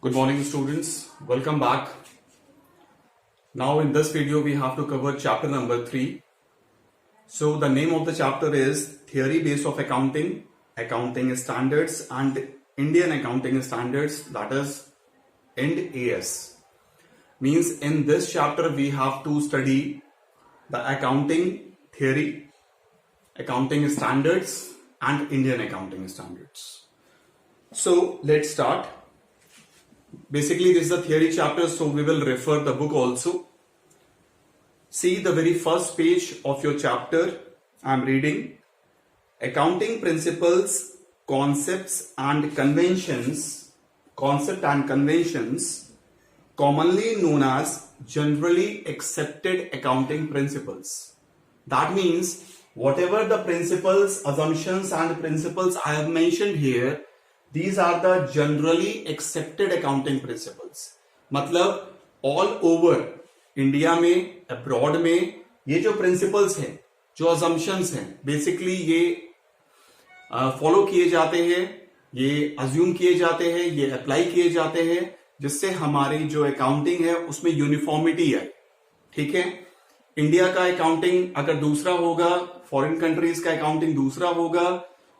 Good morning, students. Welcome back. Now in this video we have to cover chapter number 3. So the name of the chapter is Theory Base of Accounting, Accounting Standards and Indian Accounting Standards, that is IND AS. Means in this chapter we have to study the accounting theory, accounting standards and Indian accounting standards. So let's start. Basically this is a theory chapter, so we will refer the book also. See the very first page of your chapter. I am reading accounting principles, concepts and conventions, commonly known as generally accepted accounting principles. That means whatever the principles, assumptions and principles I have mentioned here, these are the generally accepted accounting principles. मतलब all over India में, abroad में ये जो principles हैं, जो assumptions हैं, basically ये follow किए जाते हैं, ये अज्यूम किए जाते हैं, ये अप्लाई किए जाते हैं, जिससे हमारी जो अकाउंटिंग है उसमें यूनिफॉर्मिटी आए. ठीक है, इंडिया का अकाउंटिंग अगर दूसरा होगा, फॉरेन कंट्रीज का अकाउंटिंग दूसरा होगा,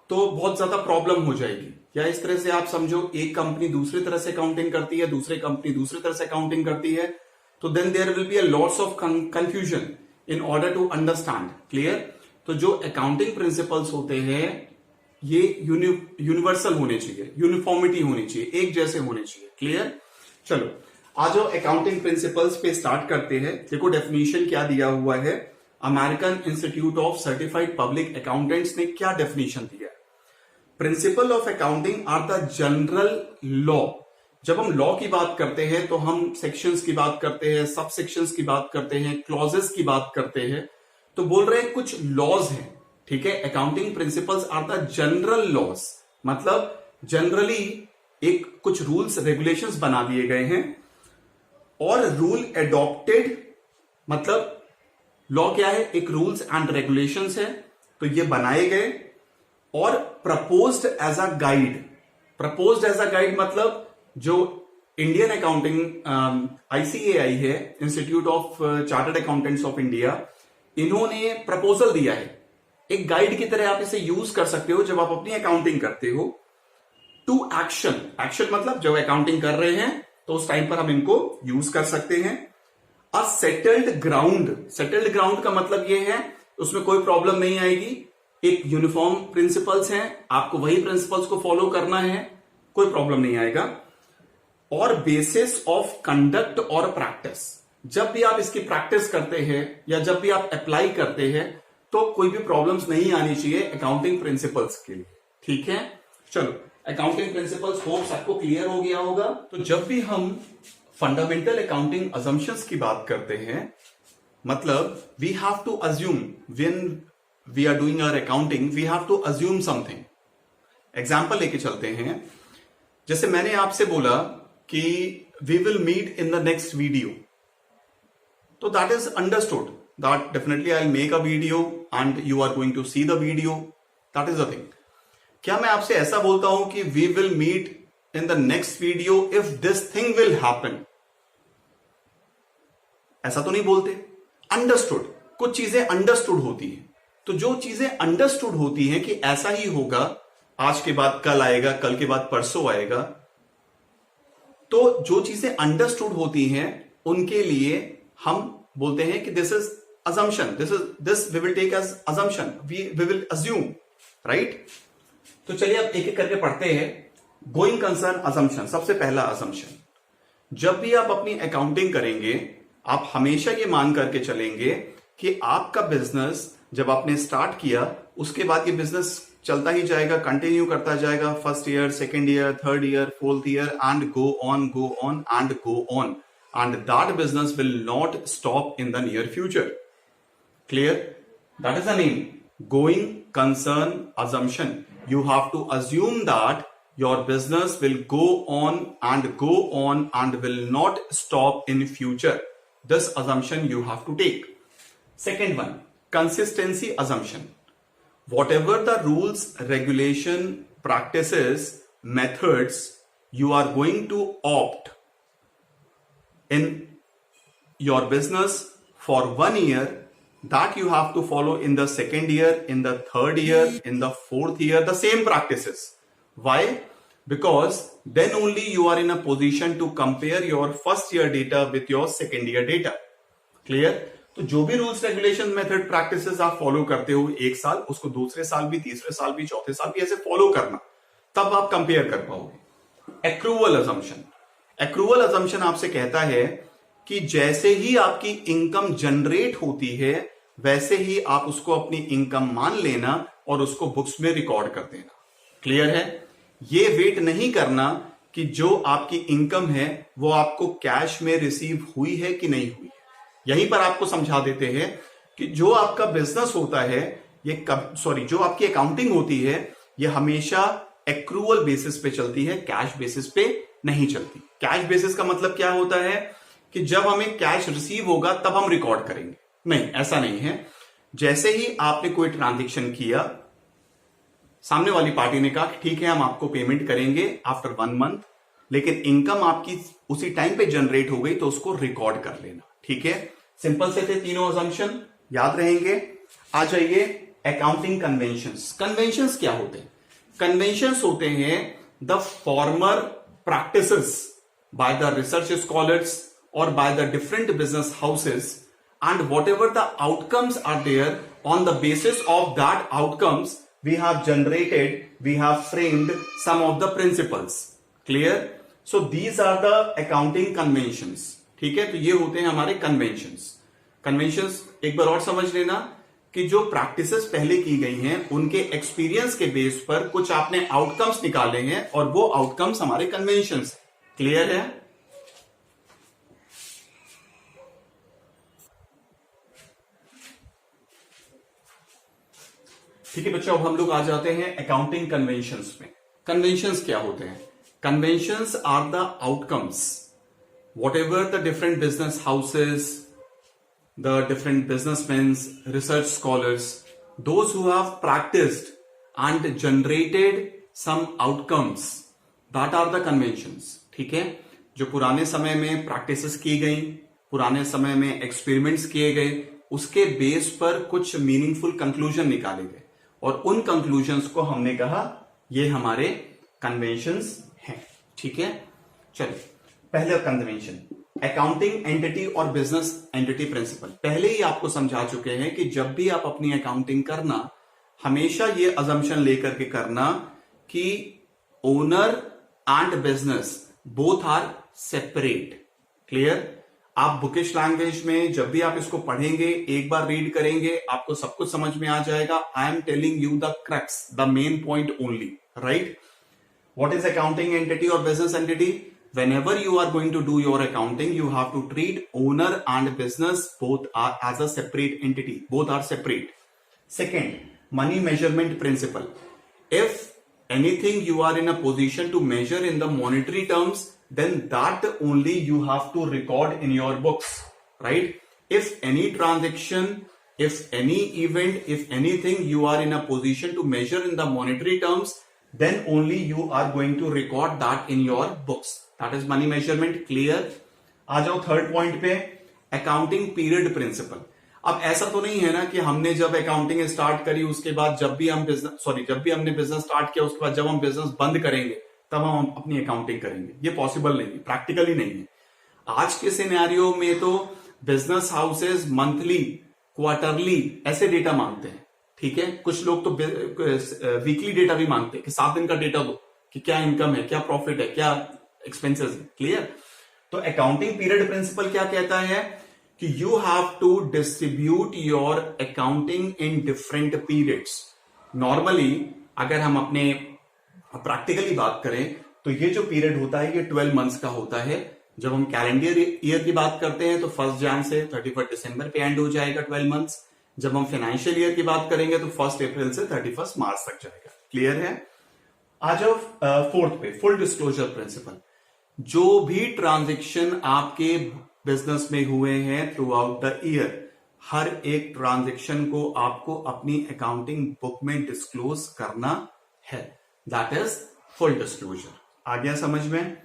तो बहुत ज्यादा प्रॉब्लम हो जाएगी. या इस तरह से आप समझो, एक कंपनी दूसरी तरह से अकाउंटिंग करती है, दूसरी कंपनी दूसरी तरह से अकाउंटिंग करती है, तो then there will be a lots of confusion in order to understand. Clear? तो जो अकाउंटिंग प्रिंसिपल्स होते हैं ये यूनिवर्सल होने चाहिए, यूनिफॉर्मिटी होनी चाहिए, एक जैसे होने चाहिए. क्लियर? चलो आज जो अकाउंटिंग प्रिंसिपल्स पे स्टार्ट करते हैं. देखो डेफिनेशन क्या दिया हुआ है. American Institute of Certified Public Accountants ने क्या डेफिनेशन दिया है. Principle of accounting are the general law. जब हम लॉ की बात करते हैं तो हम सेक्शंस की बात करते हैं, सब सेक्शंस की बात करते हैं, क्लॉजेस की बात करते हैं. तो बोल रहे हैं कुछ लॉज हैं. ठीक है, accounting principles are the general laws, मतलब जनरली एक कुछ रूल्स रेगुलेशंस बना दिए गए हैं. और रूल एडॉप्टेड मतलब लॉ क्या है, एक रूल्स एंड रेगुलेशंस है, तो ये बनाए गए. और proposed as a guide. Proposed as a guide मतलब जो इंडियन अकाउंटिंग आईसीएआई है, Institute of Chartered Accountants of India, इन्होंने प्रपोजल दिया है. एक गाइड की तरह आप इसे यूज कर सकते हो जब आप अपनी अकाउंटिंग करते हो. To action. एक्शन मतलब जब अकाउंटिंग कर रहे हैं तो उस टाइम पर हम इनको यूज कर सकते हैं. अ सेटल्ड ग्राउंड. सेटल्ड ग्राउंड का मतलब यह है उसमें कोई प्रॉब्लम नहीं आएगी. एक यूनिफॉर्म प्रिंसिपल्स हैं, आपको वही प्रिंसिपल्स को फॉलो करना है, कोई प्रॉब्लम नहीं आएगा. और बेसिस ऑफ कंडक्ट और प्रैक्टिस. जब भी आप इसकी प्रैक्टिस करते हैं या जब भी आप अप्लाई करते हैं तो कोई भी प्रॉब्लम्स नहीं आनी चाहिए अकाउंटिंग प्रिंसिपल्स के लिए. ठीक है, चलो अकाउंटिंग प्रिंसिपल्स होप सबको क्लियर हो गया होगा. तो जब भी हम फंडामेंटल अकाउंटिंग असम्पशंस की बात करते हैं, मतलब we have to assume when we are doing our accounting, we have to assume something. Example लेके चलते हैं. जैसे मैंने आपसे बोला कि we will meet in the next video, तो that is understood that definitely I will make a video and you are going to see the video. That is the thing. क्या मैं आपसे ऐसा बोलता हूं कि we will meet in the next video if this thing will happen? ऐसा तो नहीं बोलते. अंडरस्टूड. कुछ चीजें अंडरस्टूड होती है. तो जो चीजें अंडरस्टूड होती हैं कि ऐसा ही होगा, आज के बाद कल आएगा, कल के बाद परसों आएगा, तो जो चीजें अंडरस्टूड होती हैं उनके लिए हम बोलते हैं कि this is assumption, this we will take as assumption, we will assume. Right? तो चलिए अब एक एक करके पढ़ते हैं. Going concern assumption. सबसे पहला अजम्पशन, जब भी आप अपनी अकाउंटिंग करेंगे आप हमेशा ये मान करके चलेंगे कि आपका बिजनेस जब आपने स्टार्ट किया उसके बाद ये बिजनेस चलता ही जाएगा, कंटिन्यू करता जाएगा. First year, second year, third year, fourth year and go on and go on. And that business will not stop in the near future. Clear? That is the name. Going concern assumption. You have to assume that your business will go on and will not stop in future. This assumption you have to take. Second one, consistency assumption. Whatever the rules, regulation, practices, methods you are going to opt in your business for 1 year, that you have to follow in the second year, in the third year, in the fourth year, the same practices. Why? Because then only you are in a position to compare your first year data with your second year data. Clear? तो जो भी rules regulation method practices आप follow करते हो एक साल, उसको दूसरे साल भी, तीसरे साल भी, चौथे साल भी ऐसे फॉलो करना, तब आप कंपेयर कर पाओगे. Accrual assumption. एक्रूवल अजम्पशन आपसे कहता है कि जैसे ही आपकी इनकम जनरेट होती है वैसे ही आप उसको अपनी इनकम मान लेना और उसको बुक्स में रिकॉर्ड कर देना. क्लियर है? ये वेट नहीं करना कि जो आपकी इनकम है वो आपको कैश में रिसीव हुई है कि नहीं हुई. यहीं पर आपको समझा देते हैं कि जो आपका बिजनेस होता है जो आपकी अकाउंटिंग होती है ये हमेशा एक्रूवल बेसिस पे चलती है, कैश बेसिस पे नहीं चलती. कैश बेसिस का मतलब क्या होता है कि जब हमें कैश रिसीव होगा तब हम रिकॉर्ड करेंगे. नहीं, ऐसा नहीं है. जैसे ही आपने कोई ट्रांजैक्शन किया, सामने वाली पार्टी ने कहा कि ठीक है हम आपको पेमेंट करेंगे आफ्टर 1 मंथ, लेकिन इनकम आपकी उसी टाइम पे जनरेट हो गई तो उसको रिकॉर्ड कर लेना. ठीक है? सिंपल से थे तीनों अजम्पशन, याद रहेंगे. आ जाइए अकाउंटिंग कन्वेंशंस. कन्वेंशंस क्या होते हैं? कन्वेंशंस होते हैं the former practices by the research scholars और by the different business houses, and whatever the outcomes are there, on the basis of that outcomes we have generated, we have framed some of the principles. Clear? So these are the accounting conventions. ठीक है? तो ये होते हैं हमारे conventions. Conventions एक बार और समझ लेना कि जो प्रैक्टिसेस पहले की गई हैं उनके एक्सपीरियंस के बेस पर कुछ आपने आउटकम्स निकाले हैं और वो आउटकम्स हमारे कन्वेंशंस. क्लियर है? ठीक है बच्चों, अब हम लोग आ जाते हैं अकाउंटिंग कन्वेंशंस में. कन्वेंशंस क्या होते हैं? Conventions are the outcomes whatever the different business houses, the different businessmen, research scholars, those who have practiced and generated some outcomes, that are the conventions. ठीक है? जो पुराने समय में प्रैक्टिसेस की गई, पुराने समय में एक्सपेरिमेंट्स किए गए, उसके बेस पर कुछ मीनिंगफुल कंक्लूजन निकाले गए और उन कंक्लूजन्स को हमने कहा ये हमारे कन्वेंशंस हैं. ठीक है? चलिए, पहले कन्वेंशन अकाउंटिंग एंटिटी और बिजनेस एंटिटी प्रिंसिपल. पहले ही आपको समझा चुके हैं कि जब भी आप अपनी अकाउंटिंग करना, हमेशा ये अजम्पशन लेकर के करना कि owner and business both are separate. Clear? आप बुकिश लैंग्वेज में जब भी आप इसको पढ़ेंगे, एक बार रीड करेंगे, आपको सब कुछ समझ में आ जाएगा. I am telling you the crux, the main point only. Right? What is accounting entity और business entity? Whenever you are going to do your accounting, you have to treat owner and business both are as a separate entity. Both are separate. Second, money measurement principle. If anything you are in a position to measure in the monetary terms, then that only you have to record in your books. Right? If any transaction, if any event, if anything you are in a position to measure in the monetary terms, then only you are going to record that in your books. That is money measurement. Clear? आ जाओ third point पे, accounting period principal. अब ऐसा तो नहीं है ना कि हमने जब अकाउंटिंग स्टार्ट करी उसके बाद जब भी हमने बिजनेस स्टार्ट किया उसके बाद जब हम बिजनेस बंद करेंगे तब हम अपनी अकाउंटिंग करेंगे. ये पॉसिबल नहीं है, प्रैक्टिकली नहीं है. आज के सिनेरियो में तो बिजनेस हाउसेस मंथली, क्वार्टरली ऐसे डेटा मांगते हैं. ठीक है? कुछ लोग तो वीकली डेटा भी मांगते हैं कि 7 दिन का डेटा दो कि क्या इनकम है, क्या प्रॉफिट है, क्या एक्सपेंसेस है. क्लियर? तो अकाउंटिंग पीरियड प्रिंसिपल क्या कहता है कि you have to distribute your accounting in different periods. Normally अगर हम अपने प्रैक्टिकली बात करें तो ये जो पीरियड होता है ये 12 मंथ्स का होता है. जब हम कैलेंडर ईयर की बात करते हैं तो 1 जनवरी से 31 दिसंबर पे एंड हो जाएगा 12 मंथ्स. जब हम फाइनेंशियल ईयर की बात करेंगे तो 1 अप्रैल से 31 मार्च तक जाएगा. क्लियर है? आ जाओ फोर्थ पे, फुल डिस्क्लोजर प्रिंसिपल. जो भी ट्रांजैक्शन आपके बिजनेस में हुए हैं थ्रू आउट द ईयर, हर एक ट्रांजैक्शन को आपको अपनी अकाउंटिंग बुक में डिस्क्लोज करना है. That is full disclosure. आ गया समझ में?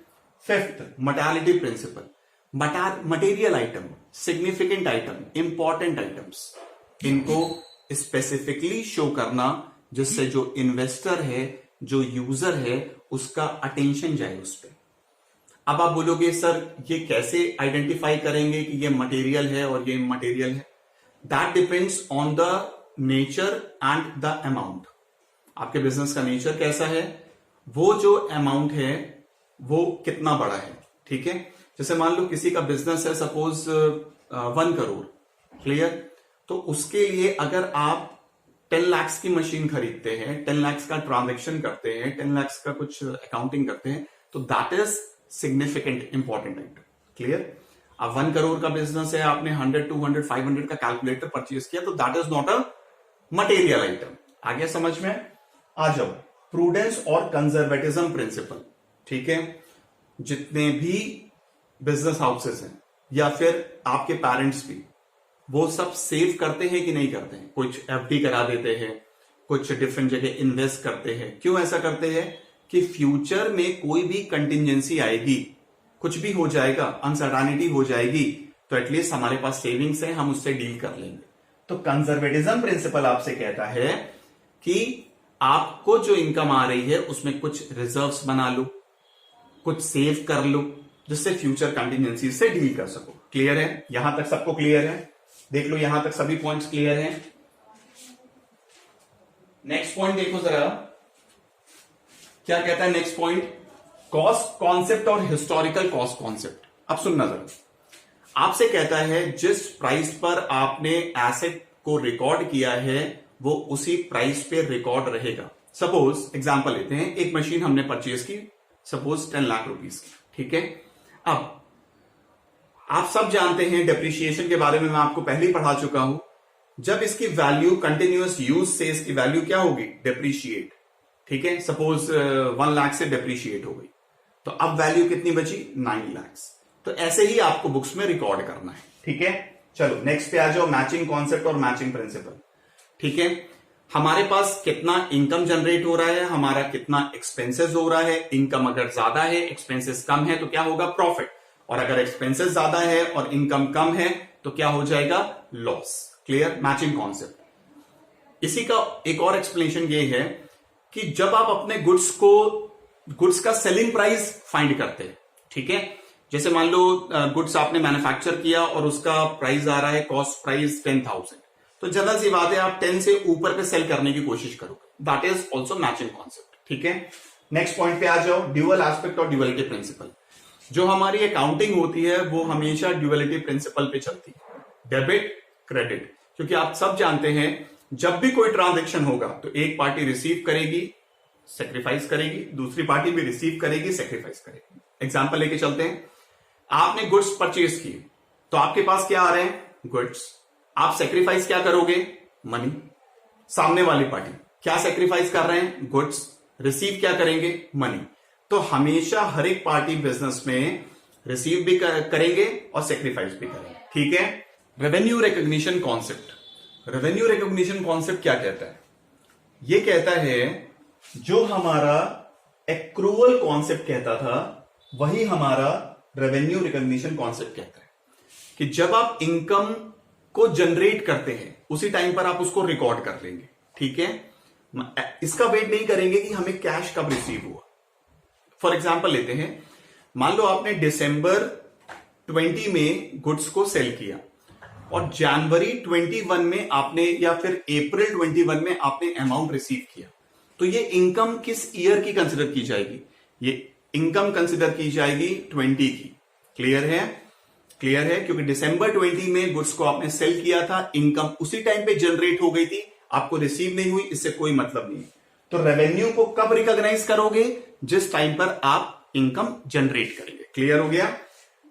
Fifth, materiality principle. Material item, significant item, important items, इनको स्पेसिफिकली शो करना जिससे जो इन्वेस्टर है, जो यूजर है, उसका अटेंशन जाए उस पर। अब आप बोलोगे सर ये कैसे आइडेंटिफाई करेंगे कि ये मटेरियल है और ये इमटेरियल है? That depends on the nature and the amount. आपके बिजनेस का नेचर कैसा है, वो जो अमाउंट है वो कितना बड़ा है, ठीक है? जैसे मान लो किसी का बिजनेस है सपोज 1 करोड़, क्लियर? तो उसके लिए अगर आप 10 लाख की मशीन खरीदते हैं, 10 लाख का ट्रांजेक्शन करते हैं, 10 लाख का कुछ अकाउंटिंग करते हैं, तो that is significant important item, clear? अब 1 करोड़ का बिजनेस है, आपने 100, 200, 500 का कैलकुलेटर परचेज किया, तो that is not a material item. आ गया समझ में? आ जाओ, प्रूडेंस और कंजर्वेटिज्म प्रिंसिपल, ठीक है? जितने भी बिजनेस हाउसेस हैं या फिर आपके पेरेंट्स भी, वो सब सेव करते हैं कि नहीं करते हैं? कुछ एफडी करा देते हैं, कुछ डिफरेंट जगह इन्वेस्ट करते हैं। क्यों ऐसा करते हैं? कि फ्यूचर में कोई भी कंटिजेंसी आएगी, कुछ भी हो जाएगा, अनसर्टेनिटी हो जाएगी, तो एटलीस्ट हमारे पास सेविंग्स है, हम उससे डील कर लेंगे। तो कंजर्वेटिज्म प्रिंसिपल आपसे कहता है कि आपको जो इनकम आ रही है उसमें कुछ रिजर्व्स बना लो, कुछ सेव कर लो, जिससे फ्यूचर कंटिजेंसी से डील कर सको। क्लियर है? यहां तक सबको क्लियर है? देख लो यहां तक सभी पॉइंट्स क्लियर हैं। नेक्स्ट पॉइंट देखो जरा, क्या कहता है नेक्स्ट पॉइंट? कॉस्ट कॉन्सेप्ट और हिस्टोरिकल कॉस्ट कॉन्सेप्ट। अब सुनना जरा, आपसे कहता है जिस प्राइस पर आपने एसेट को रिकॉर्ड किया है वो उसी प्राइस पे रिकॉर्ड रहेगा। सपोज एग्जांपल लेते हैं, एक मशीन हमने परचेज की सपोज 10 लाख रुपीस की, ठीक है? अब आप सब जानते हैं डेप्रिसिएशन के बारे में, मैं आपको पहले ही पढ़ा चुका हूं। जब इसकी वैल्यू कंटिन्यूअस यूज से इसकी वैल्यू क्या होगी? डेप्रिशिएट, ठीक है? सपोज 1 लाख से डेप्रिशिएट हो गई, तो अब वैल्यू कितनी बची? 9 लाख। तो ऐसे ही आपको बुक्स में रिकॉर्ड करना है, ठीक है? चलो नेक्स्ट पे आ जाओ, मैचिंग कॉन्सेप्ट और मैचिंग प्रिंसिपल, ठीक है? हमारे पास कितना इनकम जनरेट हो रहा है, हमारा कितना एक्सपेंसेस हो रहा है। इनकम अगर ज्यादा है, एक्सपेंसेस कम है, तो क्या होगा? प्रॉफिट। और अगर एक्सपेंसेस ज्यादा है और इनकम कम है तो क्या हो जाएगा? लॉस। क्लियर? Matching concept. इसी का एक और एक्सप्लेनेशन ये है कि जब आप अपने गुड्स का सेलिंग प्राइस फाइंड करते हैं, ठीक है? जैसे मान लो गुड्स आपने मैन्युफैक्चर किया और उसका प्राइस आ रहा है, कॉस्ट प्राइस 10,000, तो जनरल सी बात है आप 10 से ऊपर पे सेल करने की कोशिश करोगे। That is also matching concept, ठीक है? नेक्स्ट पॉइंट पे आ जाओ, ड्यूअल एस्पेक्ट और ड्यूअलिटी प्रिंसिपल। जो हमारी अकाउंटिंग होती है वो हमेशा ड्यूअलिटी प्रिंसिपल पे चलती है, डेबिट क्रेडिट। क्योंकि आप सब जानते हैं जब भी कोई ट्रांजेक्शन होगा तो एक पार्टी रिसीव करेगी, सेक्रीफाइस करेगी, दूसरी पार्टी भी रिसीव करेगी, सेक्रीफाइस करेगी। एग्जांपल लेके चलते हैं, आपने गुड्स परचेज किए तो आपके पास क्या आ रहे हैं? गुड्स। आप सेक्रीफाइस क्या करोगे? मनी। सामने वाली पार्टी क्या सेक्रीफाइस कर रहे हैं? गुड्स। रिसीव क्या करेंगे? मनी। तो हमेशा हर एक पार्टी बिजनेस में रिसीव भी करेंगे और सेक्रीफाइस भी करेंगे, ठीक है? Revenue recognition concept. Revenue recognition concept क्या कहता है? यह कहता है जो हमारा एक्रूवल कॉन्सेप्ट कहता था वही हमारा रेवेन्यू रिकॉग्निशन कॉन्सेप्ट कहता है कि जब आप इनकम को जनरेट करते हैं उसी टाइम पर आप उसको रिकॉर्ड कर लेंगे, ठीक है? इसका वेट नहीं करेंगे कि हमें कैश कब रिसीव हुआ। फॉर एग्जाम्पल लेते हैं, मान लो आपने दिसंबर 20 में गुड्स को सेल किया और जनवरी 21 में आपने या फिर अप्रैल 21 में आपने अमाउंट रिसीव किया, तो ये इनकम किस ईयर की कंसिडर की जाएगी? ये इनकम कंसिडर की जाएगी 20 की। क्लियर है? क्लियर है? क्योंकि दिसंबर 20 में गुड्स को आपने सेल किया था, इनकम उसी टाइम पे जनरेट हो गई थी, आपको रिसीव नहीं हुई, इससे कोई मतलब नहीं। तो रेवेन्यू को कब रिकॉग्नाइज करोगे? जिस टाइम पर आप इनकम जनरेट करेंगे। क्लियर हो गया?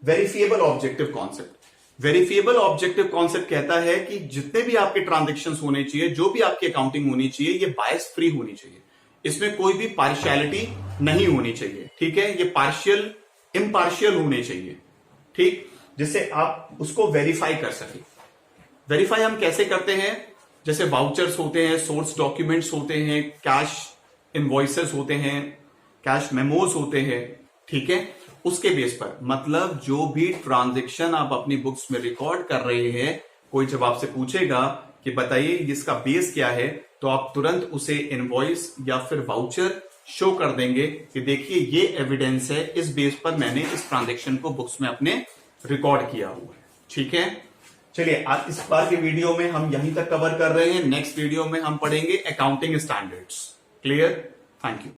Verifiable objective concept. Verifiable objective concept कहता है कि जितने भी आपके ट्रांजेक्शन होने चाहिए, जो भी आपकी अकाउंटिंग होनी चाहिए, ये बायस फ्री होनी चाहिए, इसमें कोई भी पार्शियलिटी नहीं होनी चाहिए, ठीक है? ये पार्शियल इम्पार्शियल होने चाहिए, ठीक? जिससे आप उसको वेरीफाई कर सके। वेरीफाई हम कैसे करते हैं? जैसे वाउचर्स होते हैं, सोर्स डॉक्यूमेंट्स होते हैं, कैश इनवॉइसेस होते हैं, कैश मेमोज होते हैं, ठीक है, उसके बेस पर, मतलब जो भी ट्रांजेक्शन आप अपनी बुक्स में रिकॉर्ड कर रहे हैं, कोई जब आपसे पूछेगा कि बताइए इसका बेस क्या है, तो आप तुरंत उसे इनवॉइस या फिर वाउचर शो कर देंगे कि देखिए ये एविडेंस है, इस बेस पर मैंने इस ट्रांजेक्शन को बुक्स में अपने रिकॉर्ड किया हुआ है। ठीक है, चलिए आज इस बार की वीडियो में हम यहीं तक कवर कर रहे हैं। नेक्स्ट वीडियो में हम पढ़ेंगे accounting standards. Clear? Thank you.